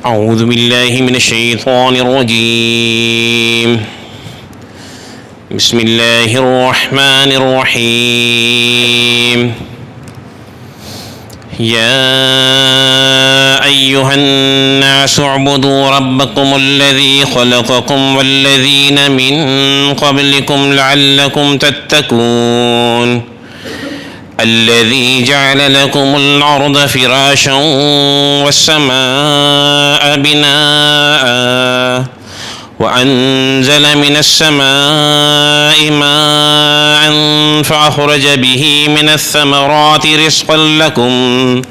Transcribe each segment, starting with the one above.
أعوذ بالله من الشيطان الرجيم. بسم الله الرحمن الرحيم. يا أيها الناس اعبدوا ربكم الذي خلقكم والذين من قبلكم لعلكم تتقون. الذي جعل لكم الأرض فراشا والسماء بناء وأنزل من السماء ماء فأخرج به من الثمرات رزقا لكم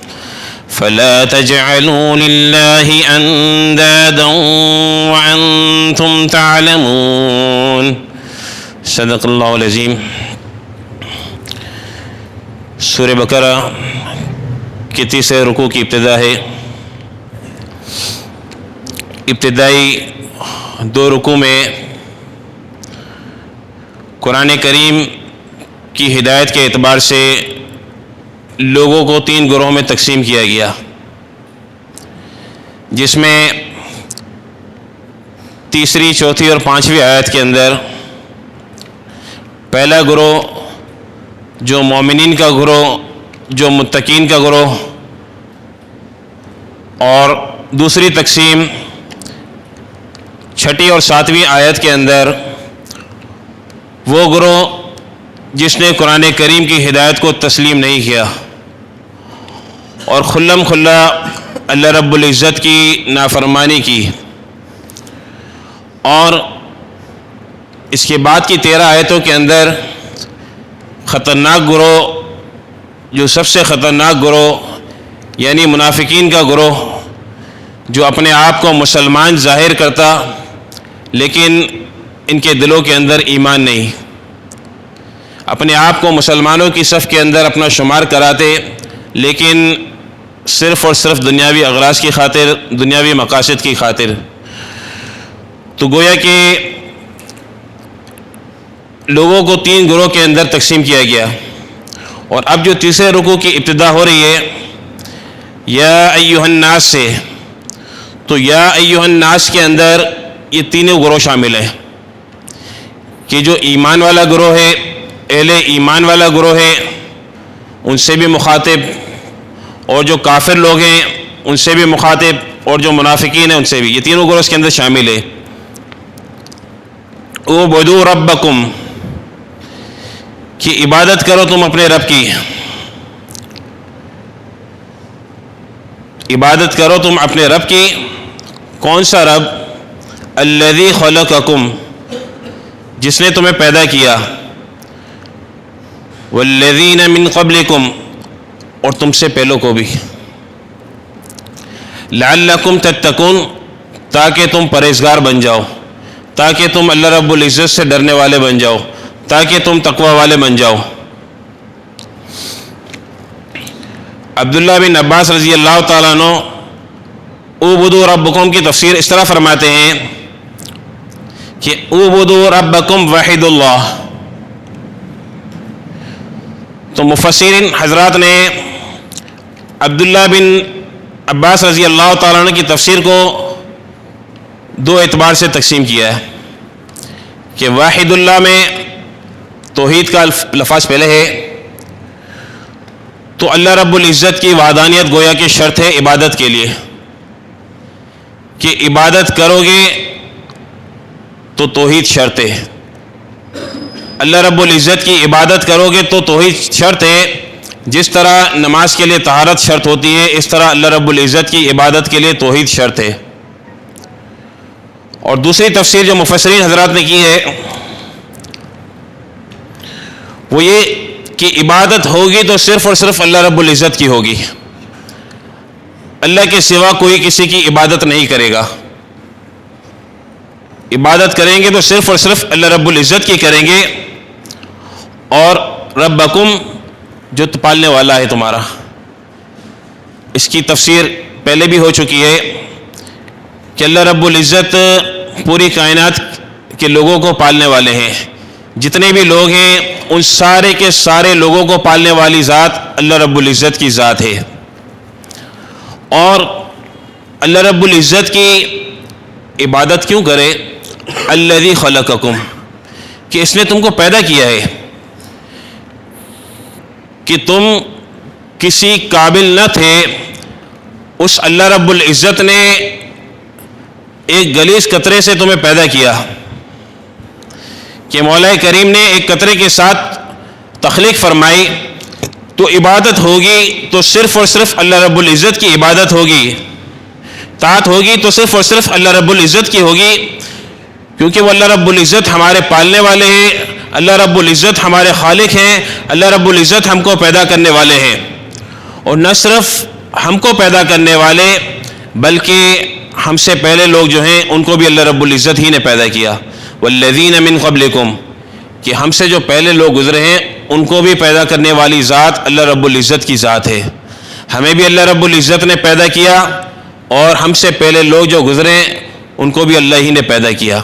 فلا تجعلوا لله أندادا وأنتم تعلمون. صدق اللہ العظیم. سورہ بقرہ کے تیسرے رکوع کی ابتدا ہے. ابتدائی دو رکوع میں قرآن کریم کی ہدایت کے اعتبار سے لوگوں کو تین گروہوں میں تقسیم کیا گیا، جس میں تیسری، چوتھی اور پانچویں آیت کے اندر پہلا گروہ جو مومنین کا گروہ، جو متقین کا گروہ، اور دوسری تقسیم چھٹی اور ساتویں آیت کے اندر وہ گروہ جس نے قرآن کریم کی ہدایت کو تسلیم نہیں کیا اور کھلم کھلا اللہ رب العزت کی نافرمانی کی. اور اس کے بعد کی 13 آیتوں کے اندر خطرناک گروہ، جو سب سے خطرناک گروہ یعنی منافقین کا گروہ، جو اپنے آپ کو مسلمان ظاہر کرتا لیکن ان کے دلوں کے اندر ایمان نہیں، اپنے آپ کو مسلمانوں کی صف کے اندر اپنا شمار کراتے لیکن صرف اور صرف دنیاوی اغراض کی خاطر، دنیاوی مقاصد کی خاطر. تو گویا کہ لوگوں کو تین گروہ کے اندر تقسیم کیا گیا. اور اب جو تیسرے رکوع کی ابتدا ہو رہی ہے یا ایھا الناس سے، تو یا ایھا الناس کے اندر یہ تینوں گروہ شامل ہیں کہ جو ایمان والا گروہ ہے، اہل ایمان والا گروہ ہے، ان سے بھی مخاطب، اور جو کافر لوگ ہیں ان سے بھی مخاطب، اور جو منافقین ہیں ان سے بھی. یہ تینوں گروہ اس کے اندر شامل ہے. اعبدوا ربکم، کہ عبادت کرو تم اپنے رب کی، عبادت کرو تم اپنے رب کی. کون سا رب؟ الذی خلقکم، جس نے تمہیں پیدا کیا، والذین من قبلکم، اور تم سے پہلوں کو بھی، لعلکم تتقون، تاکہ تم پرہیزگار بن جاؤ، تاکہ تم اللہ رب العزت سے ڈرنے والے بن جاؤ، تاکہ تم تقوی والے بن جاؤ. عبداللہ بن عباس رضی اللہ تعالیٰ عنہ اعبدوا ربکم کی تفسیر اس طرح فرماتے ہیں کہ اعبدوا ربکم وحید اللہ. تو مفسرین حضرات نے عبداللہ بن عباس رضی اللہ تعالیٰ عنہ کی تفسیر کو دو اعتبار سے تقسیم کیا ہے کہ واحد اللہ میں توحید کا لفظ پہلے ہے، تو اللہ رب العزت کی وحدانیت گویا کہ شرط ہے عبادت کے لیے، کہ عبادت کرو گے تو توحید شرط ہے. اللہ رب العزت کی عبادت کرو گے تو توحید شرط ہے. جس طرح نماز کے لیے طہارت شرط ہوتی ہے، اس طرح اللہ رب العزت کی عبادت کے لیے توحید شرط ہے. اور دوسری تفسیر جو مفسرین حضرات نے کی ہے وہ یہ کہ عبادت ہوگی تو صرف اور صرف اللہ رب العزت کی ہوگی، اللہ کے سوا کوئی کسی کی عبادت نہیں کرے گا. عبادت کریں گے تو صرف اور صرف اللہ رب العزت کی کریں گے. اور ربکم جو پالنے والا ہے تمہارا، اس کی تفسیر پہلے بھی ہو چکی ہے کہ اللہ رب العزت پوری کائنات کے لوگوں کو پالنے والے ہیں. جتنے بھی لوگ ہیں ان سارے کے سارے لوگوں کو پالنے والی ذات اللہ رب العزت کی ذات ہے. اور اللہ رب العزت کی عبادت کیوں کرے؟ الذی خلقکم، کہ اس نے تم کو پیدا کیا ہے، کہ تم کسی قابل نہ تھے، اس اللہ رب العزت نے ایک گلیز قطرے سے تمہیں پیدا کیا، کہ مولا کریم نے ایک قطرے کے ساتھ تخلیق فرمائی، تو عبادت ہوگی تو صرف اور صرف اللہ رب العزت کی عبادت ہوگی، طاعت ہوگی تو صرف اور صرف اللہ رب العزت کی ہوگی، کیونکہ وہ اللہ رب العزت ہمارے پالنے والے ہیں، اللہ رب العزت ہمارے خالق ہیں، اللہ رب العزت ہم کو پیدا کرنے والے ہیں، اور نہ صرف ہم کو پیدا کرنے والے بلکہ ہم سے پہلے لوگ جو ہیں ان کو بھی اللہ رب العزت ہی نے پیدا کیا، والذین من قبلکم، کہ ہم سے جو پہلے لوگ گزرے ہیں ان کو بھی پیدا کرنے والی ذات اللہ رب العزت کی ذات ہے، ہمیں بھی اللہ رب العزت نے پیدا کیا، اور ہم سے پہلے لوگ جو گزرے ہیں ان کو بھی اللہ ہی نے پیدا کیا۔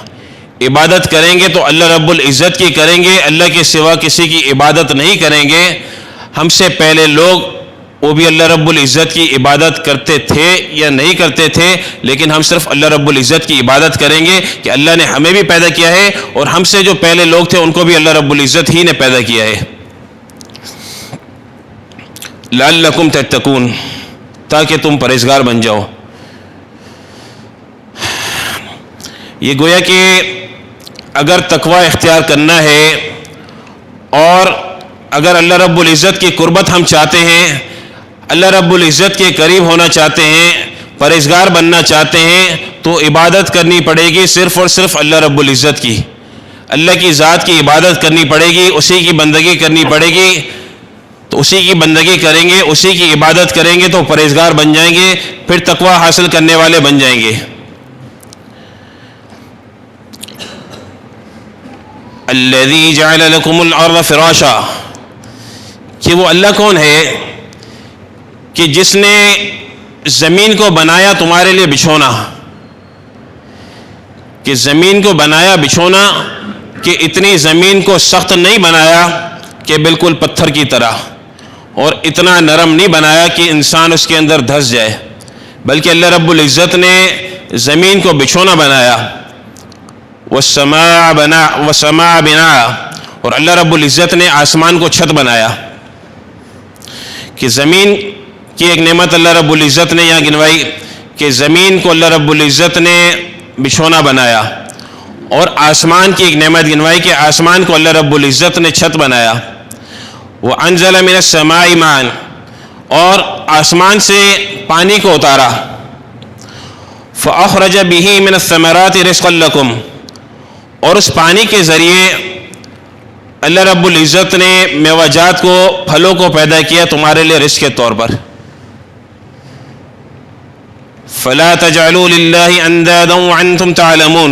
عبادت کریں گے تو اللہ رب العزت کی کریں گے، اللہ کے سوا کسی کی عبادت نہیں کریں گے۔ ہم سے پہلے لوگ وہ بھی اللہ رب العزت کی عبادت کرتے تھے یا نہیں کرتے تھے، لیکن ہم صرف اللہ رب العزت کی عبادت کریں گے کہ اللہ نے ہمیں بھی پیدا کیا ہے، اور ہم سے جو پہلے لوگ تھے ان کو بھی اللہ رب العزت ہی نے پیدا کیا ہے۔ لعلکم تتقون، تاکہ تم پرہیزگار بن جاؤ۔ یہ گویا کہ اگر تقوی اختیار کرنا ہے اور اگر اللہ رب العزت کی قربت ہم چاہتے ہیں، اللہ رب العزت کے قریب ہونا چاہتے ہیں، پرہیزگار بننا چاہتے ہیں، تو عبادت کرنی پڑے گی صرف اور صرف اللہ رب العزت کی، اللہ کی ذات کی عبادت کرنی پڑے گی، اسی کی بندگی کرنی پڑے گی، تو اسی کی بندگی کریں گے، اسی کی عبادت کریں گے تو پرہیزگار بن جائیں گے، پھر تقوی حاصل کرنے والے بن جائیں گے۔ الذی جعل لکم الارض فراشا، کہ وہ اللہ کون ہے کہ جس نے زمین کو بنایا تمہارے لیے بچھونا، کہ زمین کو بنایا بچھونا، کہ اتنی زمین کو سخت نہیں بنایا کہ بالکل پتھر کی طرح، اور اتنا نرم نہیں بنایا کہ انسان اس کے اندر دھس جائے، بلکہ اللہ رب العزت نے زمین کو بچھونا بنایا۔ والسماء بناء، اور اللہ رب العزت نے آسمان کو چھت بنایا، کہ زمین کی ایک نعمت اللہ رب العزت نے یہاں گنوائی کہ زمین کو اللہ رب العزت نے بچھونا بنایا، اور آسمان کی ایک نعمت گنوائی کہ آسمان کو اللہ رب العزت نے چھت بنایا۔ وَأَنزَلَ مِنَ السَّمَاءِ مَاءً، اور آسمان سے پانی کو اتارا۔ فَأَخْرَجَ بِهِ مِنَ الثَّمَرَاتِ رِزْقًا لَكُمْ، اور اس پانی کے ذریعے اللہ رب العزت نے میوہ جات کو، پھلوں کو پیدا کیا تمہارے لیے رزق کے طور پر۔ فَلَا تَجْعَلُوا لِلَّهِ أَنْدَادًا وَأَنْتُمْ تَعْلَمُونَ،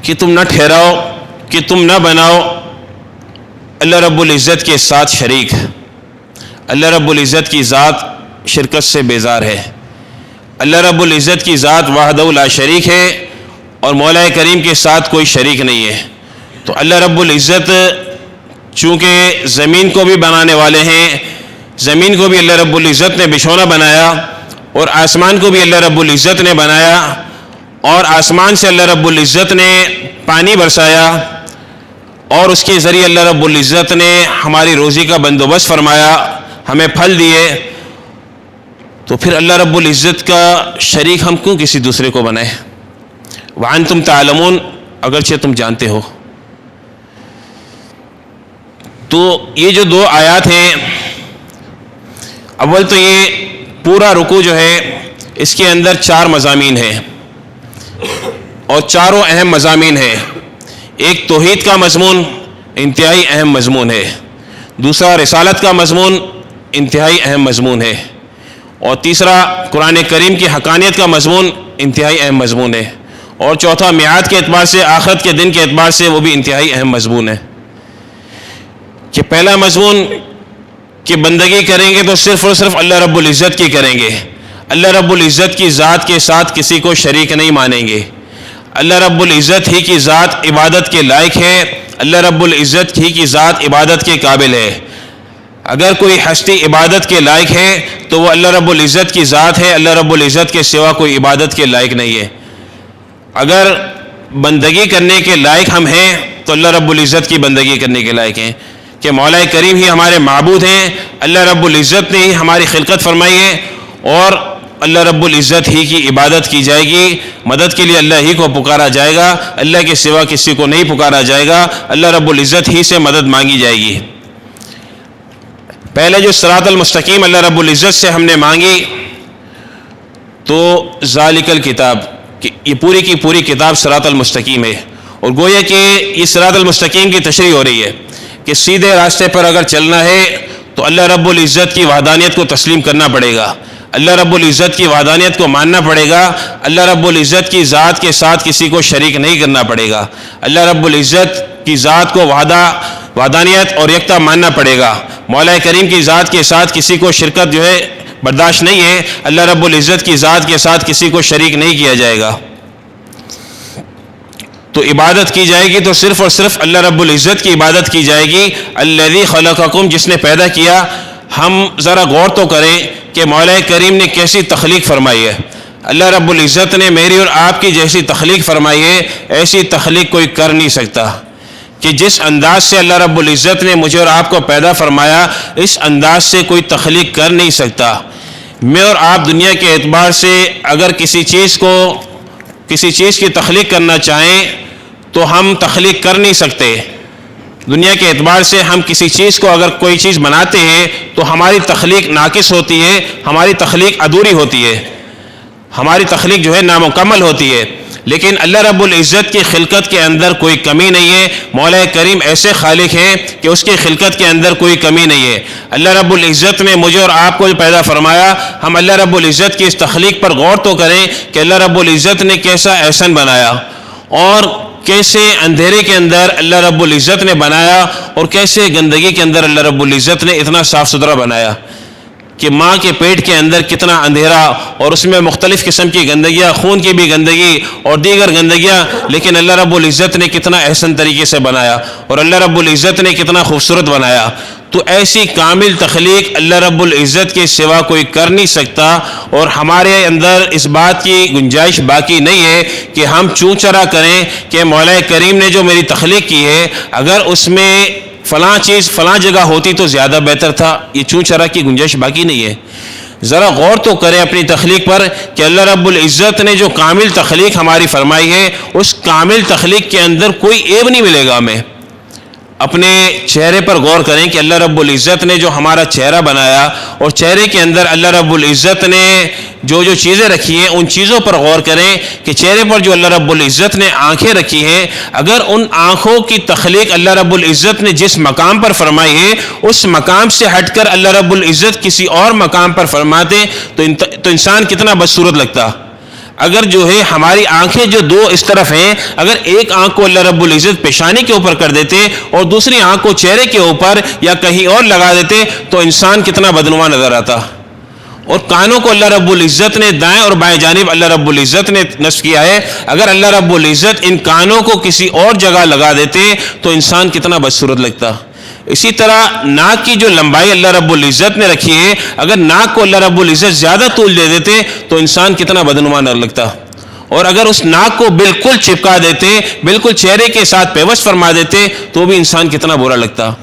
کہ تم نہ ٹھہراؤ، کہ تم نہ بناؤ اللہ رب العزت کے ساتھ شریک۔ اللہ رب العزت کی ذات شرکت سے بیزار ہے، اللہ رب العزت کی ذات وحدہ لا شریک ہے، اور مولا کریم کے ساتھ کوئی شریک نہیں ہے۔ تو اللہ رب العزت چونکہ زمین کو بھی بنانے والے ہیں، زمین کو بھی اللہ رب العزت نے بچھونا بنایا، اور آسمان کو بھی اللہ رب العزت نے بنایا، اور آسمان سے اللہ رب العزت نے پانی برسایا، اور اس کے ذریعے اللہ رب العزت نے ہماری روزی کا بندوبست فرمایا، ہمیں پھل دیے، تو پھر اللہ رب العزت کا شریک ہم کیوں کسی دوسرے کو بنائیں؟ وَأَنْتُمْ تَعْلَمُونَ، اگرچہ تم جانتے ہو۔ تو یہ جو دو آیات ہیں، اول تو یہ پورا رکوع جو ہے اس کے اندر 4 مضامین ہیں، اور چاروں اہم مضامین ہیں۔ ایک توحید کا مضمون انتہائی اہم مضمون ہے، دوسرا رسالت کا مضمون انتہائی اہم مضمون ہے، اور تیسرا قرآن کریم کی حقانیت کا مضمون انتہائی اہم مضمون ہے، اور چوتھا میعاد کے اعتبار سے، آخرت کے دن کے اعتبار سے وہ بھی انتہائی اہم مضمون ہے۔ کہ پہلا مضمون کہ بندگی کریں گے تو صرف اور صرف اللہ رب العزت کی کریں گے، اللہ رب العزت کی ذات کے ساتھ کسی کو شریک نہیں مانیں گے، اللہ رب العزت ہی کی ذات عبادت کے لائق ہے، اللہ رب العزت ہی کی ذات عبادت کے قابل ہے۔ اگر کوئی ہستی عبادت کے لائق ہے تو وہ اللہ رب العزت کی ذات ہے، اللہ رب العزت کے سوا کوئی عبادت کے لائق نہیں ہے۔ اگر بندگی کرنے کے لائق ہم ہیں تو اللہ رب العزت کی بندگی کرنے کے لائق ہیں کہ مولا کریم ہی ہمارے معبود ہیں، اللہ رب العزت نے ہی ہماری خلقت فرمائی ہے اور اللہ رب العزت ہی کی عبادت کی جائے گی، مدد کے لیے اللہ ہی کو پکارا جائے گا، اللہ کے سوا کسی کو نہیں پکارا جائے گا، اللہ رب العزت ہی سے مدد مانگی جائے گی۔ پہلے جو صراط المستقیم اللہ رب العزت سے ہم نے مانگی تو ذالک الکتاب، یہ پوری کی پوری کتاب صراط المستقیم ہے، اور گویا کہ یہ صراط المستقیم کی تشریح ہو رہی ہے کہ سیدھے راستے پر اگر چلنا ہے تو اللہ رب العزت کی وحدانیت کو تسلیم کرنا پڑے گا، اللہ رب العزت کی وحدانیت کو ماننا پڑے گا، اللہ رب العزت کی ذات کے ساتھ کسی کو شریک نہیں کرنا پڑے گا، اللہ رب العزت کی ذات کو وحدانیت اور یکتا ماننا پڑے گا، مولا کریم کی ذات کے ساتھ کسی کو شرکت جو ہے برداشت نہیں ہے، اللہ رب العزت کی ذات کے ساتھ کسی کو شریک نہیں کیا جائے گا۔ تو عبادت کی جائے گی تو صرف اور صرف اللہ رب العزت کی عبادت کی جائے گی، الذی خلقکم، جس نے پیدا کیا۔ ہم ذرا غور تو کریں کہ مولا کریم نے کیسی تخلیق فرمائی ہے، اللہ رب العزت نے میری اور آپ کی جیسی تخلیق فرمائی ہے، ایسی تخلیق کوئی کر نہیں سکتا کہ جس انداز سے اللہ رب العزت نے مجھے اور آپ کو پیدا فرمایا اس انداز سے کوئی تخلیق کر نہیں سکتا۔ میں اور آپ دنیا کے اعتبار سے اگر کسی چیز کی تخلیق کرنا چاہیں تو ہم تخلیق کر نہیں سکتے، دنیا کے اعتبار سے ہم کسی چیز کو اگر کوئی چیز بناتے ہیں تو ہماری تخلیق ناقص ہوتی ہے، ہماری تخلیق ادھوری ہوتی ہے، ہماری تخلیق جو ہے نامکمل ہوتی ہے، لیکن اللہ رب العزت کی خلقت کے اندر کوئی کمی نہیں ہے، مولا کریم ایسے خالق ہیں کہ اس کی خلقت کے اندر کوئی کمی نہیں ہے۔ اللہ رب العزت نے مجھے اور آپ کو پیدا فرمایا، ہم اللہ رب العزت کی اس تخلیق پر غور تو کریں کہ اللہ رب العزت نے کیسا احسن بنایا اور کیسے اندھیرے کے اندر اللہ رب العزت نے بنایا اور کیسے گندگی کے اندر اللہ رب العزت نے اتنا صاف ستھرا بنایا کہ ماں کے پیٹ کے اندر کتنا اندھیرا اور اس میں مختلف قسم کی گندگیاں، خون کی بھی گندگی اور دیگر گندگیاں، لیکن اللہ رب العزت نے کتنا احسن طریقے سے بنایا اور اللہ رب العزت نے کتنا خوبصورت بنایا۔ تو ایسی کامل تخلیق اللہ رب العزت کے سوا کوئی کر نہیں سکتا، اور ہمارے اندر اس بات کی گنجائش باقی نہیں ہے کہ ہم چوں چرا کریں کہ مولا کریم نے جو میری تخلیق کی ہے اگر اس میں فلاں چیز فلاں جگہ ہوتی تو زیادہ بہتر تھا، یہ چوں چرا کی گنجائش باقی نہیں ہے۔ ذرا غور تو کریں اپنی تخلیق پر کہ اللہ رب العزت نے جو کامل تخلیق ہماری فرمائی ہے اس کامل تخلیق کے اندر کوئی عیب نہیں ملے گا ہمیں۔ اپنے چہرے پر غور کریں کہ اللہ رب العزت نے جو ہمارا چہرہ بنایا اور چہرے کے اندر اللہ رب العزت نے جو چیزیں رکھی ہیں ان چیزوں پر غور کریں کہ چہرے پر جو اللہ رب العزت نے آنکھیں رکھی ہیں، اگر ان آنکھوں کی تخلیق اللہ رب العزت نے جس مقام پر فرمائی ہے اس مقام سے ہٹ کر اللہ رب العزت کسی اور مقام پر فرماتے تو انسان کتنا بدصورت لگتا۔ اگر جو ہے ہماری آنکھیں جو دو اس طرف ہیں، اگر ایک آنکھ کو اللہ رب العزت پیشانی کے اوپر کر دیتے اور دوسری آنکھ کو چہرے کے اوپر یا کہیں اور لگا دیتے تو انسان کتنا بدنما نظر آتا۔ اور کانوں کو اللہ رب العزت نے دائیں اور بائیں جانب اللہ رب العزت نے نصب کیا ہے، اگر اللہ رب العزت ان کانوں کو کسی اور جگہ لگا دیتے تو انسان کتنا بدصورت لگتا۔ اسی طرح ناک کی جو لمبائی اللہ رب العزت نے رکھی ہے، اگر ناک کو اللہ رب العزت زیادہ طول دے دیتے تو انسان کتنا بدنما نہ لگتا، اور اگر اس ناک کو بالکل چپکا دیتے، بالکل چہرے کے ساتھ پیوست فرما دیتے تو بھی انسان کتنا برا لگتا۔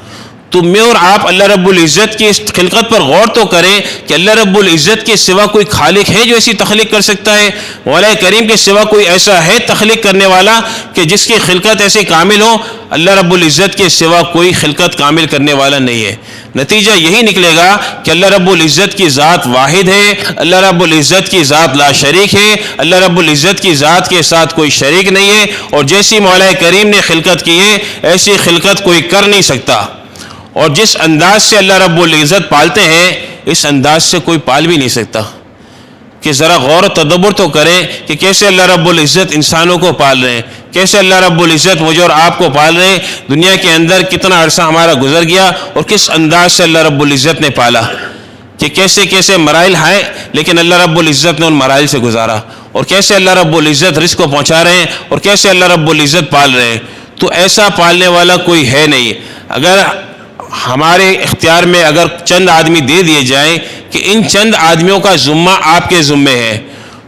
تو میں اور آپ اللہ رب العزت کی اس خلقت پر غور تو کریں کہ اللہ رب العزت کے سوا کوئی خالق ہے جو ایسی تخلیق کر سکتا ہے؟ مولا کریم کے سوا کوئی ایسا ہے تخلیق کرنے والا کہ جس کی خلقت ایسی کامل ہو؟ اللہ رب العزت کے سوا کوئی خلقت کامل کرنے والا نہیں ہے۔ نتیجہ یہی نکلے گا کہ اللہ رب العزت کی ذات واحد ہے، اللہ رب العزت کی ذات لا شریک ہے، اللہ رب العزت کی ذات کے ساتھ کوئی شریک نہیں ہے، اور جیسی مولا کریم نے خلقت کی ہے ایسی خلقت کوئی کر نہیں سکتا، اور جس انداز سے اللہ رب العزت پالتے ہیں اس انداز سے کوئی پال بھی نہیں سکتا۔ کہ ذرا غور و تدبر تو کریں کہ کیسے اللہ رب العزت انسانوں کو پال رہے ہیں، کیسے اللہ رب العزت مجھے اور آپ کو پال رہے ہیں، دنیا کے اندر کتنا عرصہ ہمارا گزر گیا اور کس انداز سے اللہ رب العزت نے پالا، کہ کیسے کیسے مراحل آئے لیکن اللہ رب العزت نے ان مراحل سے گزارا، اور کیسے اللہ رب العزت رزق کو پہنچا رہے ہیں اور کیسے اللہ رب العزت پال رہے ہیں۔ تو ایسا پالنے والا کوئی ہے نہیں۔ اگر ہمارے اختیار میں اگر چند آدمی دے دیے جائیں کہ ان چند آدمیوں کا ذمہ آپ کے ذمے ہے،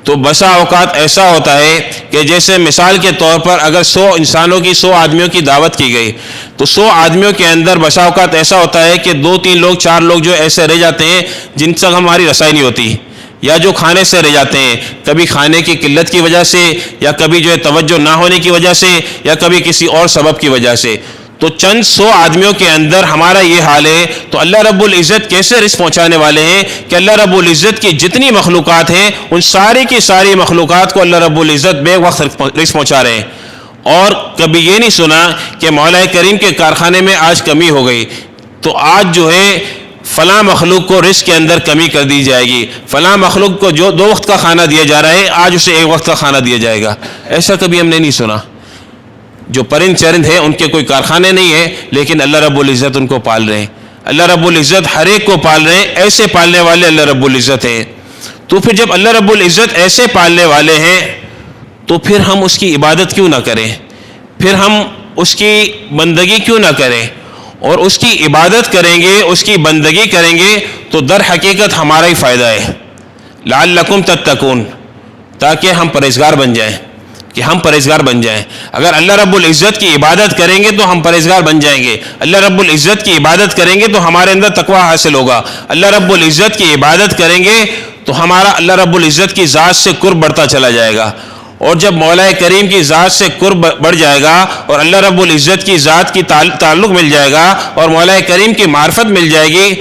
تو بسا اوقات ایسا ہوتا ہے کہ جیسے مثال کے طور پر اگر 100 انسانوں کی 100 آدمیوں کی دعوت کی گئی تو 100 آدمیوں کے اندر بسا اوقات ایسا ہوتا ہے کہ 2-3 لوگ 4 لوگ جو ایسے رہ جاتے ہیں جن سے ہماری رسائی نہیں ہوتی، یا جو کھانے سے رہ جاتے ہیں، کبھی کھانے کی قلت کی وجہ سے، یا کبھی جو ہے توجہ نہ ہونے کی وجہ سے، یا کبھی کسی اور سبب کی وجہ سے. تو چند 100 آدمیوں کے اندر ہمارا یہ حال ہے، تو اللہ رب العزت کیسے رزق پہنچانے والے ہیں کہ اللہ رب العزت کی جتنی مخلوقات ہیں ان ساری کی ساری مخلوقات کو اللہ رب العزت بے وقت رزق پہنچا رہے ہیں. اور کبھی یہ نہیں سنا کہ مولا کریم کے کارخانے میں آج کمی ہو گئی تو آج جو ہے فلاں مخلوق کو رزق کے اندر کمی کر دی جائے گی، فلاں مخلوق کو جو 2 وقت کا کھانا دیا جا رہا ہے آج اسے 1 وقت کا کھانا دیا جائے گا. ایسا کبھی ہم نے نہیں سنا. جو پرند چرند ہیں ان کے کوئی کارخانے نہیں ہیں، لیکن اللہ رب العزت ان کو پال رہے ہیں. اللہ رب العزت ہر ایک کو پال رہے ہیں، ایسے پالنے والے اللہ رب العزت ہیں. تو پھر جب اللہ رب العزت ایسے پالنے والے ہیں تو پھر ہم اس کی عبادت کیوں نہ کریں، پھر ہم اس کی بندگی کیوں نہ کریں؟ اور اس کی عبادت کریں گے، اس کی بندگی کریں گے تو در حقیقت ہمارا ہی فائدہ ہے. لعلکم تتقون، تاکہ ہم پرہیزگار بن جائیں، کہ ہم پرہیزگار بن جائیں. اگر اللہ رب العزت کی عبادت کریں گے تو ہم پرہیزگار بن جائیں گے. اللہ رب العزت کی عبادت کریں گے تو ہمارے اندر تقویٰ حاصل ہوگا. اللہ رب العزت کی عبادت کریں گے تو ہمارا اللہ رب العزت کی ذات سے قرب بڑھتا چلا جائے گا. اور جب مولا کریم کی ذات سے قرب بڑھ جائے گا اور اللہ رب العزت کی ذات کی تعلق مل جائے گا اور مولا کریم کی معرفت مل جائے گی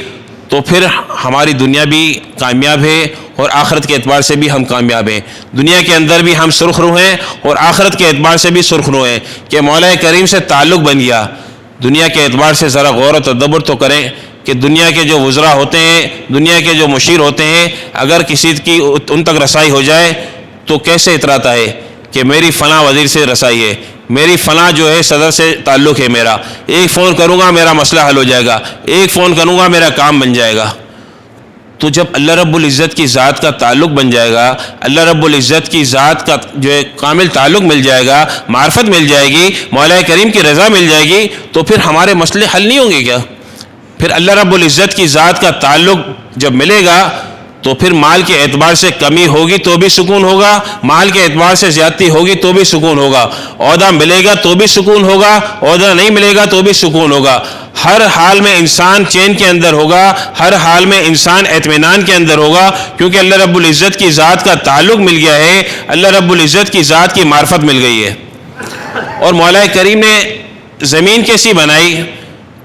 تو پھر ہماری دنیا بھی کامیاب ہے اور آخرت کے اعتبار سے بھی ہم کامیاب ہیں. دنیا کے اندر بھی ہم سرخ رو ہیں اور آخرت کے اعتبار سے بھی سرخ رو ہیں کہ مولا کریم سے تعلق بن گیا. دنیا کے اعتبار سے ذرا غور و تدبر تو کریں کہ دنیا کے جو وزراء ہوتے ہیں، دنیا کے جو مشیر ہوتے ہیں، اگر کسی کی ان تک رسائی ہو جائے تو کیسے اتراتا ہے کہ میری فلاں وزیر سے رسائی ہے، میری فلاں جو ہے صدر سے تعلق ہے میرا، ایک فون کروں گا میرا مسئلہ حل ہو جائے گا، ایک فون کروں گا میرا کام بن جائے گا. تو جب اللہ رب العزت کی ذات کا تعلق بن جائے گا، اللہ رب العزت کی ذات کا جو ہے کامل تعلق مل جائے گا، معرفت مل جائے گی، مولا کریم کی رضا مل جائے گی، تو پھر ہمارے مسئلے حل نہیں ہوں گے کیا؟ پھر اللہ رب العزت کی ذات کا تعلق جب ملے گا تو پھر مال کے اعتبار سے کمی ہوگی تو بھی سکون ہوگا، مال کے اعتبار سے زیادتی ہوگی تو بھی سکون ہوگا، عہدہ ملے گا تو بھی سکون ہوگا، عہدہ نہیں ملے گا تو بھی سکون ہوگا. ہر حال میں انسان چین کے اندر ہوگا، ہر حال میں انسان اطمینان کے اندر ہوگا، کیونکہ اللہ رب العزت کی ذات کا تعلق مل گیا ہے، اللہ رب العزت کی ذات کی معرفت مل گئی ہے. اور مولا کریم نے زمین کیسی بنائی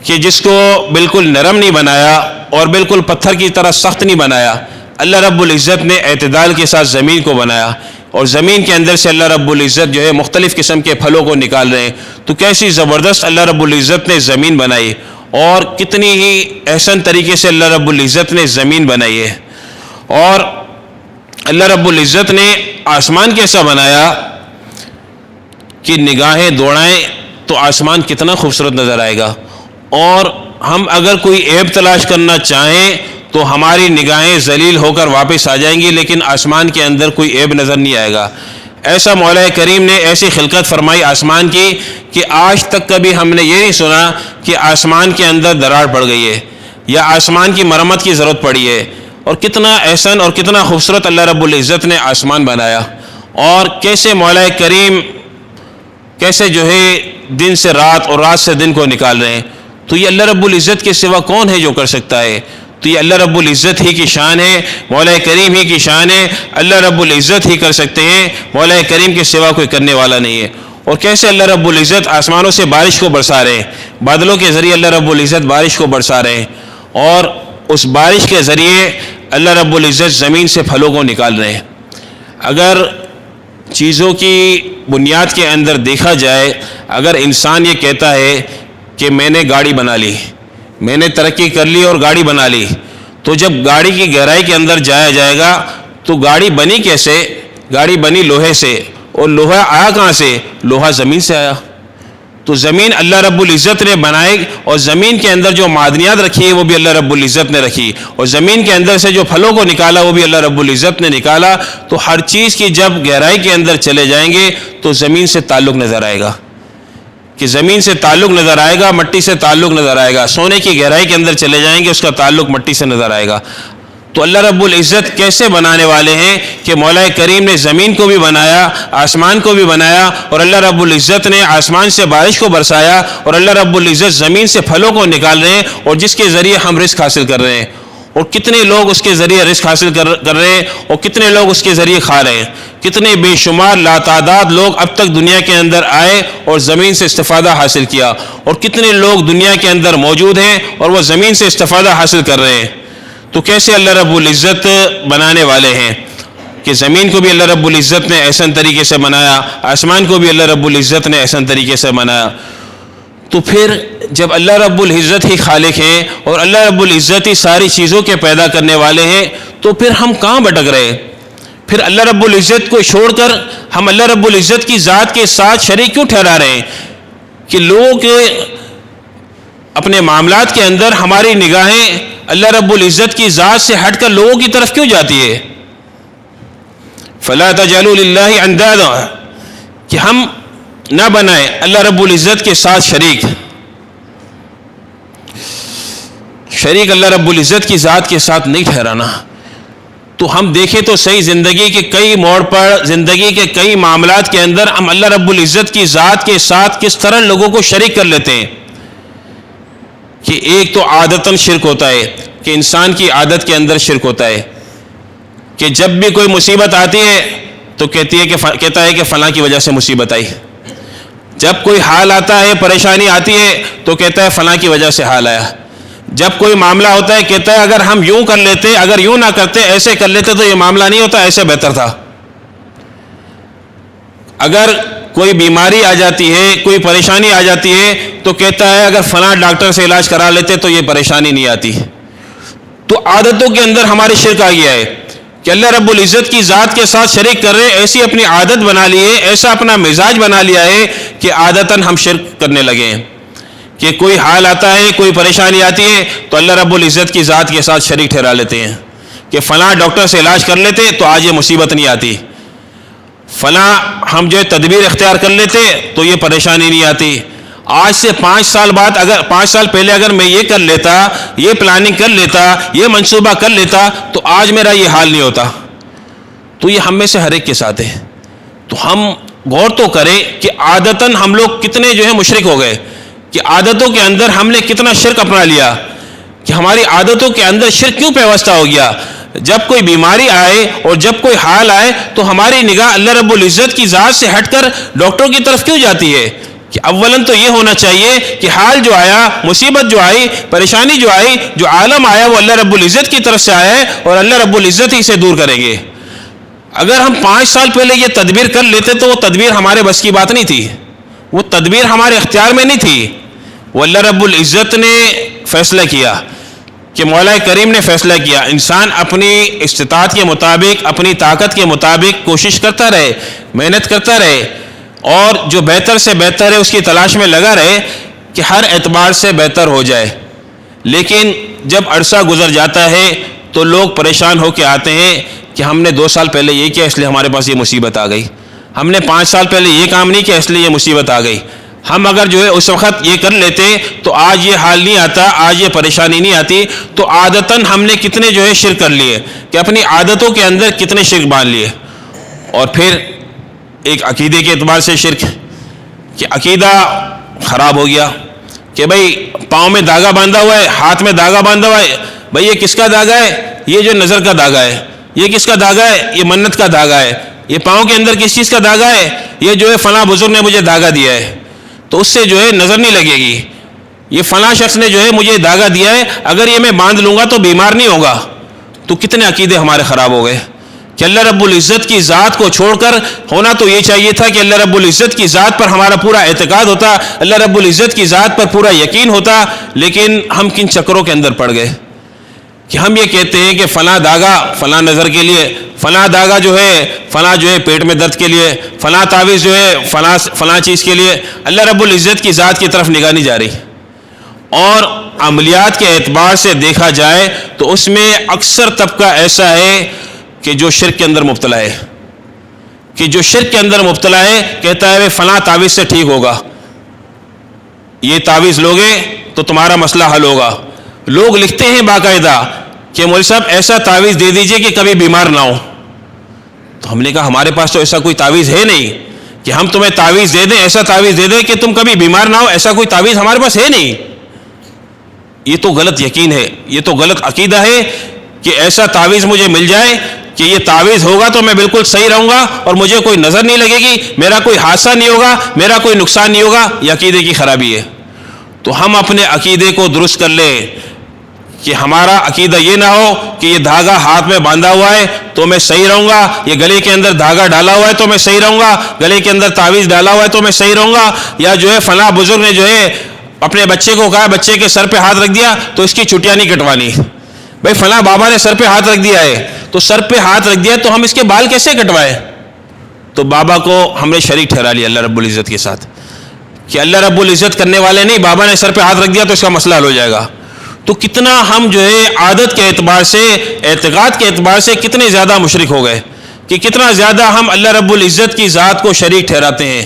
کہ جس کو بالکل نرم نہیں بنایا اور بالکل پتھر کی طرح سخت نہیں بنایا. اللہ رب العزت نے اعتدال کے ساتھ زمین کو بنایا اور زمین کے اندر سے اللہ رب العزت جو ہے مختلف قسم کے پھلوں کو نکال رہے ہیں. تو کیسی زبردست اللہ رب العزت نے زمین بنائی اور کتنی ہی احسن طریقے سے اللہ رب العزت نے زمین بنائی ہے. اور اللہ رب العزت نے آسمان کیسا بنایا کہ نگاہیں دوڑائیں تو آسمان کتنا خوبصورت نظر آئے گا. اور ہم اگر کوئی عیب تلاش کرنا چاہیں تو ہماری نگاہیں ذلیل ہو کر واپس آ جائیں گی، لیکن آسمان کے اندر کوئی عیب نظر نہیں آئے گا. ایسا مولا کریم نے ایسی خلقت فرمائی آسمان کی کہ آج تک کبھی ہم نے یہ نہیں سنا کہ آسمان کے اندر دراڑ پڑ گئی ہے یا آسمان کی مرمت کی ضرورت پڑی ہے. اور کتنا احسن اور کتنا خوبصورت اللہ رب العزت نے آسمان بنایا. اور کیسے مولا کریم کیسے جو ہے دن سے رات اور رات سے دن کو نکال رہے ہیں. تو یہ اللہ رب العزت کے سوا کون ہے جو کر سکتا ہے؟ تو یہ اللہ رب العزت ہی کی شان ہے، مولا کریم ہی کی شان ہے. اللہ رب العزت ہی کر سکتے ہیں، مولا کریم کے سوا کوئی کرنے والا نہیں ہے. اور کیسے اللہ رب العزت آسمانوں سے بارش کو برسا رہے ہیں، بادلوں کے ذریعے اللہ رب العزت بارش کو برسا رہے ہیں اور اس بارش کے ذریعے اللہ رب العزت زمین سے پھلوں کو نکال رہے ہیں. اگر چیزوں کی بنیاد کے اندر دیکھا جائے، اگر انسان یہ کہتا ہے کہ میں نے گاڑی بنا لی، میں نے ترقی کر لی اور گاڑی بنا لی، تو جب گاڑی کی گہرائی کے اندر جایا جائے گا تو گاڑی بنی کیسے؟ گاڑی بنی لوہے سے، اور لوہا آیا کہاں سے؟ لوہا زمین سے آیا. تو زمین اللہ رب العزت نے بنائی اور زمین کے اندر جو معدنیات رکھی ہے وہ بھی اللہ رب العزت نے رکھی، اور زمین کے اندر سے جو پھلوں کو نکالا وہ بھی اللہ رب العزت نے نکالا. تو ہر چیز کی جب گہرائی کے اندر چلے جائیں گے تو زمین سے تعلق نظر آئے گا. کہ زمین سے تعلق نظر آئے گا، مٹی سے تعلق نظر آئے گا، سونے کی گہرائی کے اندر چلے جائیں گے اس کا تعلق مٹی سے نظر آئے گا۔ تو اللہ رب العزت کیسے بنانے والے ہیں کہ مولا کریم نے زمین کو بھی بنایا، آسمان کو بھی بنایا، اور اللہ رب العزت نے آسمان سے بارش کو برسایا، اور اللہ رب العزت زمین سے پھلوں کو نکال رہے ہیں، اور جس کے ذریعے ہم رزق حاصل کر رہے ہیں، اور کتنے لوگ اس کے ذریعے رزق حاصل کر رہے ہیں، اور کتنے لوگ اس کے ذریعے کھا رہے ہیں۔ کتنے بے شمار لاتعداد لوگ اب تک دنیا کے اندر آئے اور زمین سے استفادہ حاصل کیا، اور کتنے لوگ دنیا کے اندر موجود ہیں اور وہ زمین سے استفادہ حاصل کر رہے ہیں۔ تو کیسے اللہ رب العزت بنانے والے ہیں کہ زمین کو بھی اللہ رب العزت نے احسن طریقے سے بنایا، آسمان کو بھی اللہ رب العزت نے احسن طریقے سے بنایا۔ تو پھر جب اللہ رب العزت ہی خالق ہیں اور اللہ رب العزت ہی ساری چیزوں کے پیدا کرنے والے ہیں، تو پھر ہم کہاں بھٹک رہے ہیں؟ پھر اللہ رب العزت کو چھوڑ کر ہم اللہ رب العزت کی ذات کے ساتھ شریک کیوں ٹھہرا رہے ہیں؟ کہ لوگوں کے اپنے معاملات کے اندر ہماری نگاہیں اللہ رب العزت کی ذات سے ہٹ کر لوگوں کی طرف کیوں جاتی ہے؟ فَلَا تَجْعَلُوا لِلَّهِ أَنْدَادًا، کہ ہم نہ بنائیں اللہ رب العزت کے ساتھ شریک اللہ رب العزت کی ذات کے ساتھ نہیں ٹھہرانا۔ تو ہم دیکھیں تو صحیح زندگی کے کئی موڑ پر، زندگی کے کئی معاملات کے اندر ہم اللہ رب العزت کی ذات کے ساتھ کس طرح لوگوں کو شریک کر لیتے ہیں کہ ایک تو عادتاً شرک ہوتا ہے، کہ انسان کی عادت کے اندر شرک ہوتا ہے کہ جب بھی کوئی مصیبت آتی ہے تو کہتا ہے کہ فلاں کی وجہ سے مصیبت آئی۔ جب کوئی حال آتا ہے، پریشانی آتی ہے تو کہتا ہے فلاں کی وجہ سے حال آیا۔ جب کوئی معاملہ ہوتا ہے کہتا ہے اگر ہم یوں کر لیتے، اگر یوں نہ کرتے، ایسے کر لیتے تو یہ معاملہ نہیں ہوتا، ایسے بہتر تھا۔ اگر کوئی بیماری آ جاتی ہے، کوئی پریشانی آ جاتی ہے تو کہتا ہے اگر فلاں ڈاکٹر سے علاج کرا لیتے تو یہ پریشانی نہیں آتی۔ تو عادتوں کے اندر ہماری شرک آ گیا ہے کہ اللہ رب العزت کی ذات کے ساتھ شریک کر رہے، ایسی اپنی عادت بنا لی ہے، ایسا اپنا مزاج بنا لیا ہے کہ عادتاً ہم شرک کرنے لگے ہیں کہ کوئی حال آتا ہے، کوئی پریشانی آتی ہے تو اللہ رب العزت کی ذات کے ساتھ شریک ٹھہرا لیتے ہیں کہ فلاں ڈاکٹر سے علاج کر لیتے تو آج یہ مصیبت نہیں آتی، فلاں ہم جو تدبیر اختیار کر لیتے تو یہ پریشانی نہیں آتی۔ آج سے 5 سال بعد، اگر 5 سال پہلے اگر میں یہ کر لیتا، یہ پلاننگ کر لیتا، یہ منصوبہ کر لیتا تو آج میرا یہ حال نہیں ہوتا۔ تو یہ ہم میں سے ہر ایک کے ساتھ ہے۔ تو ہم غور تو کریں کہ عادتاً ہم لوگ کتنے جو ہے مشرک ہو گئے، کہ عادتوں کے اندر ہم نے کتنا شرک اپنا لیا، کہ ہماری عادتوں کے اندر شرک کیوں پیوستہ ہو گیا۔ جب کوئی بیماری آئے اور جب کوئی حال آئے تو ہماری نگاہ اللہ رب العزت کی ذات سے ہٹ کر ڈاکٹروں کی طرف کیوں جاتی ہے؟ کہ اولاً تو یہ ہونا چاہیے کہ حال جو آیا، مصیبت جو آئی، پریشانی جو آئی، جو عالم آیا وہ اللہ رب العزت کی طرف سے آیا ہے اور اللہ رب العزت ہی سے دور کریں گے۔ اگر ہم 5 سال پہلے یہ تدبیر کر لیتے تو وہ تدبیر ہمارے بس کی بات نہیں تھی، وہ تدبیر ہمارے اختیار میں نہیں تھی، وہ اللہ رب العزت نے فیصلہ کیا کہ مولا کریم نے فیصلہ کیا۔ انسان اپنی استطاعت کے مطابق، اپنی طاقت کے مطابق کوشش کرتا رہے، محنت کرتا رہے اور جو بہتر سے بہتر ہے اس کی تلاش میں لگا رہے کہ ہر اعتبار سے بہتر ہو جائے۔ لیکن جب عرصہ گزر جاتا ہے تو لوگ پریشان ہو کے آتے ہیں کہ ہم نے 2 سال پہلے یہ کیا اس لیے ہمارے پاس یہ مصیبت آ گئی، ہم نے 5 سال پہلے یہ کام نہیں کیا اس لیے یہ مصیبت آ گئی، ہم اگر جو ہے اس وقت یہ کر لیتے تو آج یہ حال نہیں آتا، آج یہ پریشانی نہیں آتی۔ تو عادتاً ہم نے کتنے جو ہے شرک کر لیے، کہ اپنی عادتوں کے اندر کتنے شرک باندھ لیے۔ اور پھر ایک عقیدے کے اعتبار سے شرک، کہ عقیدہ خراب ہو گیا کہ بھئی پاؤں میں دھاگا باندھا ہوا ہے، ہاتھ میں دھاگا باندھا ہوا ہے، بھئی یہ کس کا دھاگا ہے؟ یہ جو نظر کا دھاگا ہے۔ یہ کس کا دھاگا ہے؟ یہ منت کا دھاگا ہے۔ یہ پاؤں کے اندر کس چیز کا دھاگا ہے؟ یہ جو ہے فلاں بزرگ نے مجھے دھاگا دیا ہے، تو اس سے جو ہے نظر نہیں لگے گی۔ یہ فلاں شخص نے جو ہے مجھے دھاگا دیا ہے، اگر یہ میں باندھ لوں گا تو بیمار نہیں ہوگا۔ تو کتنے عقیدے ہمارے خراب ہو گئے کہ اللہ رب العزت کی ذات کو چھوڑ کر ہونا تو یہ چاہیے تھا کہ اللہ رب العزت کی ذات پر ہمارا پورا اعتقاد ہوتا، اللہ رب العزت کی ذات پر پورا یقین ہوتا، لیکن ہم کن چکروں کے اندر پڑ گئے کہ ہم یہ کہتے ہیں کہ فلاں دھاگا فلاں نظر کے لیے، فلاں دھاگا جو ہے پیٹ میں درد کے لیے، فلاں تعویذ جو ہے فلاں چیز کے لیے۔ اللہ رب العزت کی ذات کی طرف نگاہ نہیں جا رہی۔ اور عملیات کے اعتبار سے دیکھا جائے تو اس میں اکثر طبقہ ایسا ہے کہ جو شرک کے اندر مبتلا ہے، کہ جو شرک کے اندر مبتلا ہے کہتا ہے فلاں تعویذ سے ٹھیک ہوگا، یہ تعویذ لوگے تو تمہارا مسئلہ حل ہوگا. لوگ لکھتے ہیں باقاعدہ کہ مولوی صاحب ایسا تعویذ دے دیجئے کہ کبھی بیمار نہ ہو. تو ہم نے کہا ہمارے پاس تو ایسا کوئی تعویذ ہے نہیں کہ ہم تمہیں تعویذ دے دیں, ایسا تعویذ دے دیں کہ تم کبھی بیمار نہ ہو. ایسا کوئی تعویذ ہمارے پاس ہے نہیں. یہ تو غلط یقین ہے, یہ تو غلط عقیدہ ہے کہ ایسا تعویذ مجھے مل جائے کہ یہ تعویذ ہوگا تو میں بالکل صحیح رہوں گا اور مجھے کوئی نظر نہیں لگے گی, میرا کوئی حادثہ نہیں ہوگا, میرا کوئی نقصان نہیں ہوگا. یہ عقیدے کی خرابی ہے. تو ہم اپنے عقیدے کو درست کر لیں کہ ہمارا عقیدہ یہ نہ ہو کہ یہ دھاگا ہاتھ میں باندھا ہوا ہے تو میں صحیح رہوں گا, یہ گلے کے اندر دھاگا ڈالا ہوا ہے تو میں صحیح رہوں گا, گلے کے اندر تعویذ ڈالا ہوا ہے تو میں صحیح رہوں گا, یا جو ہے فلاں بزرگ نے جو ہے اپنے بچے کو کہا بچے کے سر پہ ہاتھ رکھ دیا تو اس کی چٹیاں نہیں کٹوانی. بھائی فلاں بابا نے سر پہ ہاتھ رکھ دیا ہے تو سر پہ ہاتھ رکھ دیا تو ہم اس کے بال کیسے کٹوائے؟ تو بابا کو ہم نے شریک ٹھہرا لیا اللہ رب العزت کے ساتھ کہ اللہ رب العزت کرنے والے نہیں, بابا نے سر پہ ہاتھ رکھ دیا تو اس کا مسئلہ حل ہو جائے گا. تو کتنا ہم جو ہے عادت کے اعتبار سے, اعتقاد کے اعتبار سے کتنے زیادہ مشرک ہو گئے کہ کتنا زیادہ ہم اللہ رب العزت کی ذات کو شریک ٹھہراتے ہیں.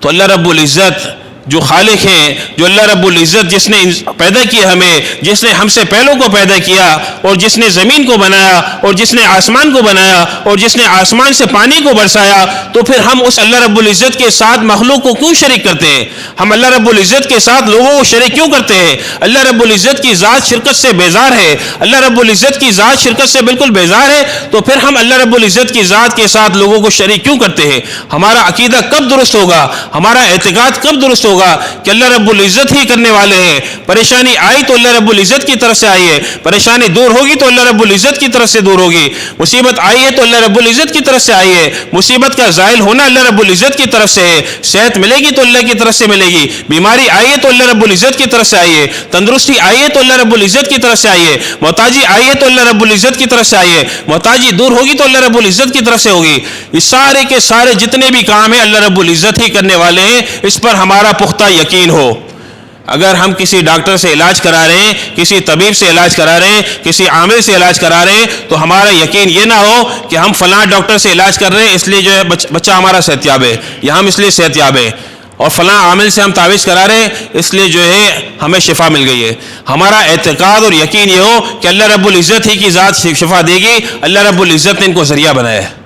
تو اللہ رب العزت جو خالق ہیں, جو اللہ رب العزت جس نے پیدا کیا ہمیں, جس نے ہم سے پہلوں کو پیدا کیا اور جس نے زمین کو بنایا اور جس نے آسمان کو بنایا اور جس نے آسمان سے پانی کو برسایا, تو پھر ہم اس اللہ رب العزت کے ساتھ مخلوق کو کیوں شریک کرتے ہیں؟ ہم اللہ رب العزت کے ساتھ لوگوں کو شریک کیوں کرتے ہیں؟ اللہ رب العزت کی ذات شرکت سے بیزار ہے, اللہ رب العزت کی ذات شرکت سے بالکل بیزار ہے, تو پھر ہم اللہ رب العزت کی ذات کے ساتھ لوگوں کو شریک کیوں کرتے ہیں؟ ہمارا عقیدہ کب درست ہوگا, ہمارا اعتقاد کب درست ہوگا کہ اللہ رب العزت ہی کرنے والے ہیں؟ پریشانی آئی تو اللہ رب العزت کی طرف سے آئی ہے, پریشانی دور ہوگی تو اللہ رب العزت کی طرف سے دور ہوگی, مصیبت آئی ہے تو اللہ رب العزت کی طرف سے آئی ہے, مصیبت کا زائل ہونا اللہ رب العزت کی طرف سے ہے, صحت ملے گی تو اللہ کی طرف سے ملے گی, بیماری آئی ہے تو اللہ رب العزت کی طرف سے آئی ہے, تندرستی آئی ہے تو اللہ رب العزت کی طرف سے آئی ہے, محتاجی آئی ہے تو اللہ رب العزت کی طرف سے آئی ہے, محتاجی دور ہوگی تو اللہ رب العزت کی طرف سے ہوگی. یہ سارے کے سارے جتنے بھی کام ہیں اللہ رب العزت ہی کرنے والے ہیں, اس پر ہمارا پختہ یقین ہو. اگر ہم کسی ڈاکٹر سے علاج کرا رہے ہیں, کسی طبیب سے علاج کرا رہے ہیں, کسی عامل سے علاج کرا رہے ہیں, تو ہمارا یقین یہ نہ ہو کہ ہم فلاں ڈاکٹر سے علاج کر رہے ہیں اس لیے جو ہے بچہ ہمارا صحت یاب ہے, یا ہم اس لیے صحت یاب ہے, اور فلاں عامل سے ہم تعویذ کرا رہے ہیں اس لیے جو ہے ہمیں شفا مل گئی ہے. ہمارا اعتقاد اور یقین یہ ہو کہ اللہ رب العزت ہی کی ذات شفا دے گی, اللہ رب العزت نے ان کو ذریعہ بنایا ہے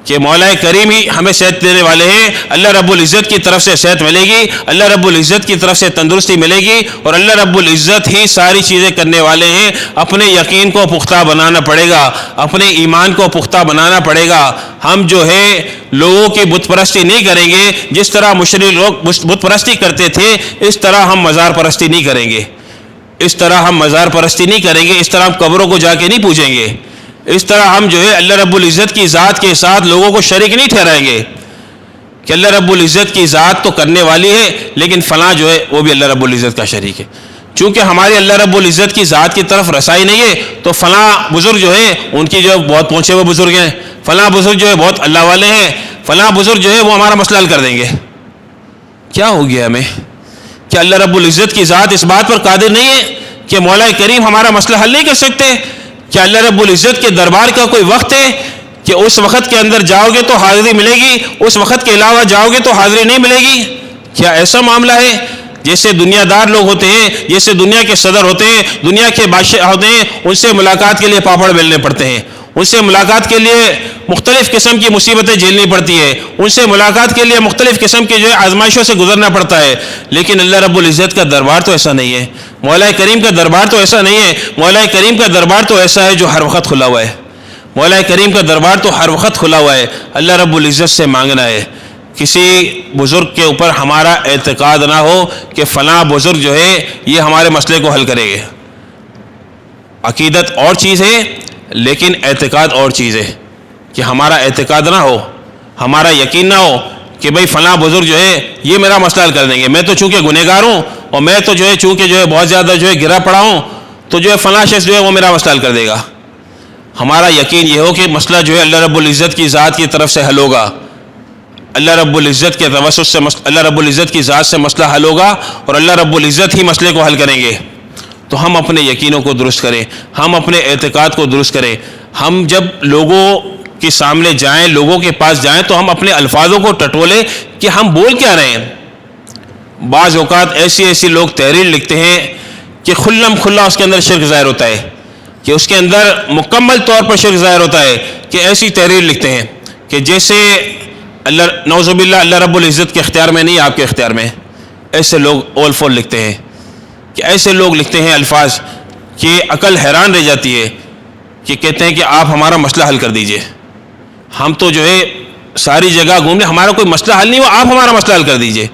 کہ مولا کریم ہی ہمیں صحت دینے والے ہیں, اللہ رب العزت کی طرف سے صحت ملے گی, اللہ رب العزت کی طرف سے تندرستی ملے گی, اور اللہ رب العزت ہی ساری چیزیں کرنے والے ہیں. اپنے یقین کو پختہ بنانا پڑے گا, اپنے ایمان کو پختہ بنانا پڑے گا. ہم جو ہے لوگوں کی بت پرستی نہیں کریں گے, جس طرح مشرک لوگ بت پرستی کرتے تھے اس طرح ہم مزار پرستی نہیں کریں گے, اس طرح ہم مزار پرستی نہیں کریں گے, اس طرح ہم قبروں کو جا کے نہیں پوجیں گے, اس طرح ہم جو ہے اللہ رب العزت کی ذات کے ساتھ لوگوں کو شریک نہیں ٹھہرائیں گے کہ اللہ رب العزت کی ذات تو کرنے والی ہے لیکن فلاں جو ہے وہ بھی اللہ رب العزت کا شریک ہے. چونکہ ہماری اللہ رب العزت کی ذات کی طرف رسائی نہیں ہے تو فلاں بزرگ جو ہے ان کی جو ہے بہت پہنچے ہوئے بزرگ ہیں, فلاں بزرگ جو ہے بہت اللہ والے ہیں, فلاں بزرگ جو ہے وہ ہمارا مسئلہ حل کر دیں گے. کیا ہو گیا ہمیں کہ اللہ رب العزت کی ذات اس بات پر قادر نہیں ہے کہ مولا کریم ہمارا مسئلہ حل نہیں کر سکتے؟ کیا اللہ رب العزت کے دربار کا کوئی وقت ہے کہ اس وقت کے اندر جاؤ گے تو حاضری ملے گی, اس وقت کے علاوہ جاؤ گے تو حاضری نہیں ملے گی؟ کیا ایسا معاملہ ہے؟ جیسے دنیا دار لوگ ہوتے ہیں, جیسے دنیا کے صدر ہوتے ہیں, دنیا کے بادشاہ ہوتے ہیں, ان سے ملاقات کے لیے پاپڑ بیلنے پڑتے ہیں, ان سے ملاقات کے لیے مختلف قسم کی مصیبتیں جھیلنی پڑتی ہے, ان سے ملاقات کے لیے مختلف قسم کی جو ہے آزمائشوں سے گزرنا پڑتا ہے. لیکن اللہ رب العزت کا دربار تو ایسا نہیں ہے, مولا کریم کا دربار تو ایسا نہیں ہے. مولا کریم کا دربار تو ایسا ہے جو ہر وقت کھلا ہوا ہے, مولا کریم کا دربار تو ہر وقت کھلا ہوا ہے. اللہ رب العزت سے مانگنا ہے. کسی بزرگ کے اوپر ہمارا اعتقاد نہ ہو کہ فلاں بزرگ جو ہے یہ ہمارے مسئلے کو حل کرے گے. عقیدت اور چیز ہے لیکن اعتقاد اور چیز ہے. کہ ہمارا اعتقاد نہ ہو, ہمارا یقین نہ ہو کہ بھئی فلاں بزرگ جو ہے یہ میرا مسئلہ حل کر دیں گے. میں تو چونکہ گنہگار ہوں اور میں تو جو ہے چونکہ جو ہے بہت زیادہ جو ہے گرا پڑا ہوں تو جو ہے فلاں شخص جو ہے وہ میرا مسئلہ حل کر دے گا. ہمارا یقین یہ ہو کہ مسئلہ جو ہے اللہ رب العزت کی ذات کی طرف سے حل ہوگا, اللہ رب العزت کے توسط سے اللہ رب العزت کی ذات سے مسئلہ حل ہوگا اور اللہ رب العزت ہی مسئلے کو حل کریں گے. تو ہم اپنے یقینوں کو درست کریں, ہم اپنے اعتقاد کو درست کریں. ہم جب لوگوں کے سامنے جائیں, لوگوں کے پاس جائیں تو ہم اپنے الفاظوں کو ٹٹولیں کہ ہم بول کیا رہے ہیں. بعض اوقات ایسی لوگ تحریر لکھتے ہیں کہ کھلم کھلا اس کے اندر شرک ظاہر ہوتا ہے، کہ اس کے اندر مکمل طور پر شرک ظاہر ہوتا ہے، کہ ایسی تحریر لکھتے ہیں کہ جیسے اللہ نعوذ باللہ اللہ رب العزت کے اختیار میں نہیں، آپ کے اختیار میں. ایسے لوگ اول فول لکھتے ہیں، کہ ایسے لوگ لکھتے ہیں الفاظ کہ عقل حیران رہ جاتی ہے، کہ کہتے ہیں کہ آپ ہمارا مسئلہ حل کر دیجئے. ہم تو جو ہے ساری جگہ گھوم لیں، ہمارا کوئی مسئلہ حل نہیں ہوا، آپ ہمارا مسئلہ حل کر دیجئے.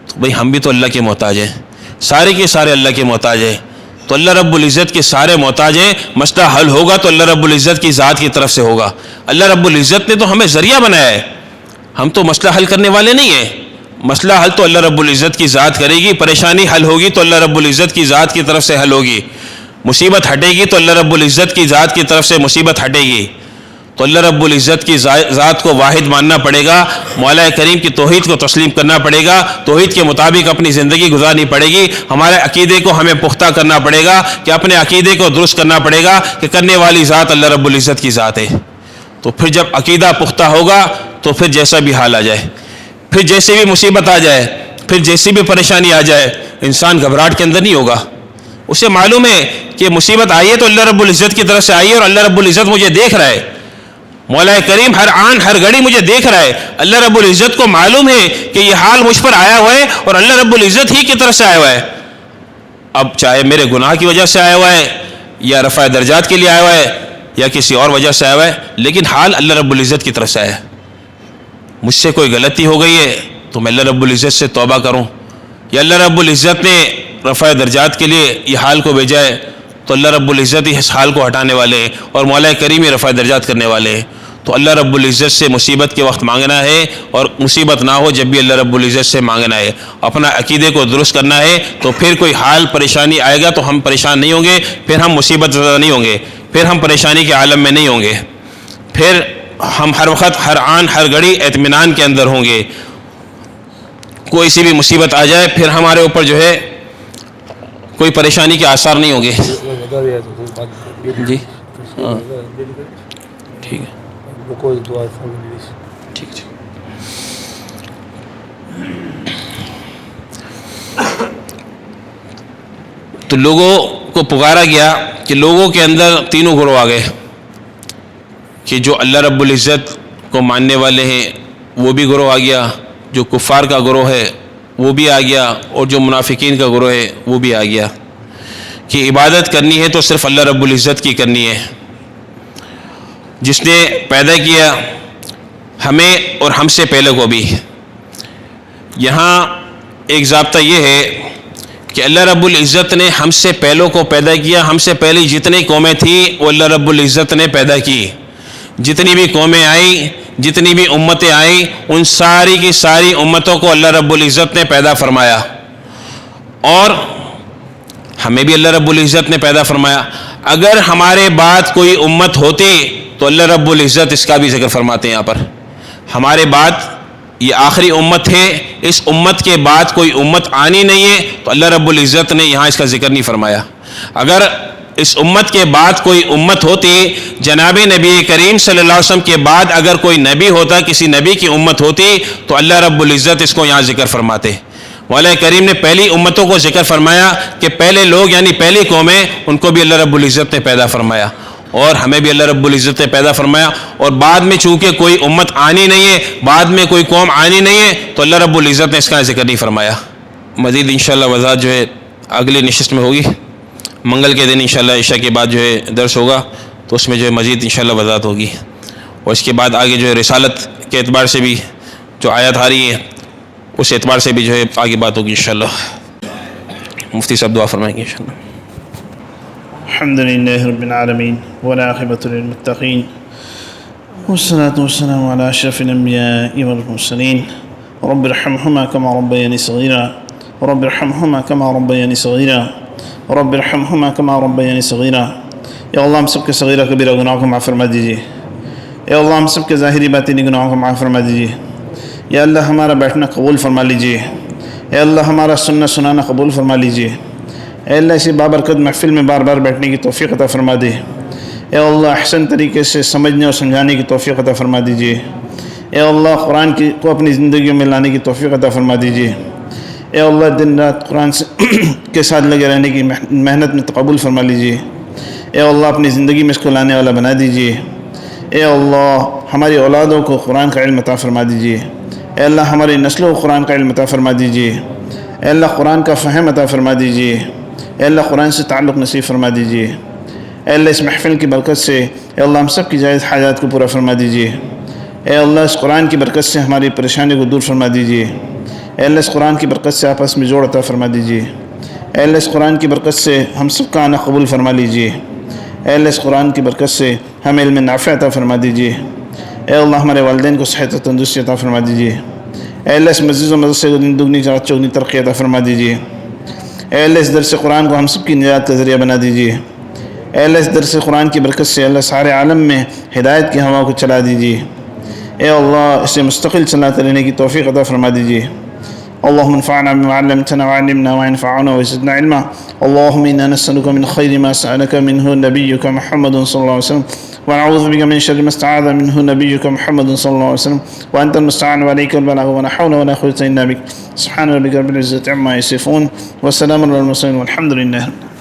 تو بھئی ہم بھی تو اللہ کے محتاج ہیں، سارے کے سارے اللہ کے محتاج ہیں. تو اللہ رب العزت کے سارے محتاج ہیں. مسئلہ حل ہوگا تو اللہ رب العزت کی ذات کی طرف سے ہوگا. اللہ رب العزت نے تو ہمیں ذریعہ بنایا ہے، ہم تو مسئلہ حل کرنے والے نہیں ہیں. مسئلہ حل تو اللہ رب العزت کی ذات کرے گی. پریشانی حل ہوگی تو اللہ رب العزت کی ذات کی طرف سے حل ہوگی. مصیبت ہٹے گی تو اللہ رب العزت کی ذات کی طرف سے مصیبت ہٹے گی. تو اللہ رب العزت کی ذات کو واحد ماننا پڑے گا. مولا کریم کی توحید کو تسلیم کرنا پڑے گا. توحید کے مطابق اپنی زندگی گزارنی پڑے گی. ہمارے عقیدے کو ہمیں پختہ کرنا پڑے گا، کہ اپنے عقیدے کو درست کرنا پڑے گا کہ کرنے والی ذات اللہ رب العزت کی ذات ہے. تو پھر جب عقیدہ پختہ ہوگا تو پھر جیسا بھی حال آ جائے، پھر جیسی بھی مصیبت آ جائے، پھر جیسی بھی پریشانی آ جائے، انسان گھبراہٹ کے اندر نہیں ہوگا. اسے معلوم ہے کہ مصیبت آئی ہے تو اللہ رب العزت کی طرف سے آئی ہے، اور اللہ رب العزت مجھے دیکھ رہا ہے. مولا کریم ہر آن ہر گھڑی مجھے دیکھ رہا ہے. اللہ رب العزت کو معلوم ہے کہ یہ حال مجھ پر آیا ہوا ہے اور اللہ رب العزت ہی کی طرف سے آیا ہوا ہے. اب چاہے میرے گناہ کی وجہ سے آیا ہوا ہے، یا رفع درجات کے لیے آیا ہوا ہے، یا کسی اور وجہ سے آیا ہوا ہے، لیکن حال اللہ رب العزت کی طرف سے آیا ہے. مجھ سے کوئی غلطی ہو گئی ہے تو میں اللہ رب العزت سے توبہ کروں، یا اللہ رب العزت نے رفع درجات کے لیے یہ حال کو بھیجا ہے تو اللہ رب العزت ہی اس حال کو ہٹانے والے ہیں، اور مولا کریم ہی رفع درجات کرنے والے ہیں. تو اللہ رب العزت سے مصیبت کے وقت مانگنا ہے، اور مصیبت نہ ہو جب بھی اللہ رب العزت سے مانگنا ہے. اپنا عقیدے کو درست کرنا ہے. تو پھر کوئی حال پریشانی آئے گا تو ہم پریشان نہیں ہوں گے، پھر ہم مصیبت زدہ نہیں ہوں گے، پھر ہم پریشانی کے عالم میں نہیں ہوں گے، پھر ہم ہر وقت ہر آن ہر گھڑی اطمینان کے اندر ہوں گے. کوئی سی بھی مصیبت آ جائے پھر ہمارے اوپر جو ہے کوئی پریشانی کے آثار نہیں ہوں گے. جی ہاں ٹھیک ہے، ٹھیک ہے. تو لوگوں کو پکارا گیا کہ لوگوں کے اندر تینوں گروہ آ گئے، کہ جو اللہ رب العزت کو ماننے والے ہیں وہ بھی گروہ آ گیا، جو کفار کا گروہ ہے وہ بھی آ گیا، اور جو منافقین کا گروہ ہے وہ بھی آ گیا. کہ عبادت کرنی ہے تو صرف اللہ رب العزت کی کرنی ہے، جس نے پیدا کیا ہمیں اور ہم سے پہلے کو بھی. یہاں ایک ضابطہ یہ ہے کہ اللہ رب العزت نے ہم سے پہلوں کو پیدا کیا. ہم سے پہلی جتنی قومیں تھیں وہ اللہ رب العزت نے پیدا کی. جتنی بھی قومیں آئیں، جتنی بھی امتیں آئیں، ان ساری کی ساری امتوں کو اللہ رب العزت نے پیدا فرمایا، اور ہمیں بھی اللہ رب العزت نے پیدا فرمایا. اگر ہمارے بعد کوئی امت ہوتی تو اللہ رب العزت اس کا بھی ذکر فرماتے ہیں. یہاں پر ہمارے بعد یہ آخری امت ہے، اس امت کے بعد کوئی امت آنی نہیں ہے، تو اللہ رب العزت نے یہاں اس کا ذکر نہیں فرمایا. اگر اس امت کے بعد کوئی امت ہوتی، جناب نبی کریم صلی اللہ علیہ وسلم کے بعد اگر کوئی نبی ہوتا، کسی نبی کی امت ہوتی، تو اللہ رب العزت اس کو یہاں ذکر فرماتے. مولا کریم نے پہلی امتوں کو ذکر فرمایا کہ پہلے لوگ یعنی پہلی قومیں، ان کو بھی اللہ رب العزت نے پیدا فرمایا، اور ہمیں بھی اللہ رب العزت نے پیدا فرمایا. اور بعد میں چونکہ کوئی امت آنی نہیں ہے، بعد میں کوئی قوم آنی نہیں ہے، تو اللہ رب العزت نے اس کا ذکر نہیں فرمایا. مزید انشاءاللہ وضاحت جو ہے اگلی نشست میں ہوگی. منگل کے دن انشاءاللہ عشاء کے بعد جو ہے درس ہوگا، تو اس میں جو ہے مزید انشاءاللہ وضاحت ہوگی. اور اس کے بعد آگے جو ہے رسالت کے اعتبار سے بھی جو آیات آ رہی ہے اس اعتبار سے بھی جو ہے آگے بات ہوگی انشاءاللہ. مفتی صاحب دعا فرمائیں گے انشاءاللہ. الحمد لله رب العالمين والعاقبة للمتقين والصلاة والسلام على أشرف الأنبياء والمرسلين رب ارحمهما كما ربياني صغيرا رب ارحمهما كما ربياني صغيرا رب ارحمهما كما ربياني صغيرا. یا اللہ ہم سب کے صغیرہ کبیرہ گناہوں کو معاف فرما دیجیے. یا اللہ ہم سب کے ظاہری باطنی گناہوں کو معاف فرما دیجیے. یا اللہ ہمارا بیٹھنا قبول فرما لیجیے. یا اللہ ہمارا سننا سنانا قبول فرما لیجیے. اے اللہ اسی بابرکت محفل میں بار بار بیٹھنے کی توفیق عطا فرما دے. اے اللہ احسن طریقے سے سمجھنے اور سمجھانے کی توفیق عطا فرما دیجیے. اے اللہ قرآن کو اپنی زندگیوں میں لانے کی توفیق عطا فرما دیجیے. اے اللہ دن رات قرآن کے ساتھ لگے رہنے کی محنت میں تقبل فرما لیجیے۔ اے اللہ اپنی زندگی میں اس کو لانے والا بنا دیجیے۔ اے اللہ ہماری اولادوں کو قرآن کا علم عطا فرما دیجیے۔ اے اللہ ہماری نسلوں کو قرآن کا علم عطا فرما دیجیے۔ اے اللہ قرآن کا فہم عطا فرما دیجیے۔ اے اللہ قرآن سے تعلق نصیب فرما دیجیے۔ اے اللہ اس محفل کی برکت سے اے اللہ ہم سب کی جائز حاجات کو پورا فرما دیجیے۔ اے اللہ اس قرآن کی برکت سے ہماری پریشانی کو دور فرما دیجیے۔ اے اللہ اس قرآن کی برکت سے آپس میں جوڑ عطا فرما دیجیے۔ اے اللہ اس قرآن کی برکت سے ہم سب کا آنا قبول فرما لیجیے۔ اے اللہ اس قرآن کی برکت سے ہمیں علم نافع عطا فرما دیجیے۔ اے اللہ ہمارے والدین کو صحت و تندرستی عطا فرما دیجیے۔ اے اللہ اس مسجد و مدرسے کو دن دگنی رات چوگنی ترقی عطا فرما دیجیے۔ اے اللہ اس درس قرآن کو ہم سب کی نجات کا ذریعہ بنا دیجیے۔ اے اللہ اس درس قرآن کی برکت سے اللہ سارے عالم میں ہدایت کی ہوا کو چلا دیجیے۔ اے اللہ اسے مستقل چلاتے رہنے کی توفیق عطا فرما دیجیے۔ اللهم انفعنا بما علمتنا وعلمنا وانفعنا وزدنا علما۔ اللهم انا نسألك من خير ما سألك منه نبيك محمد صلى الله عليه وسلم ونعوذ بك من شر ما استعاذ منه نبيك محمد صلى الله عليه وسلم وانت المستعان وعليك البلاغ ولا حول ولا قوة الا بك۔ سبحان ربك رب العزة عما يصفون وسلام على المرسلين والحمد لله۔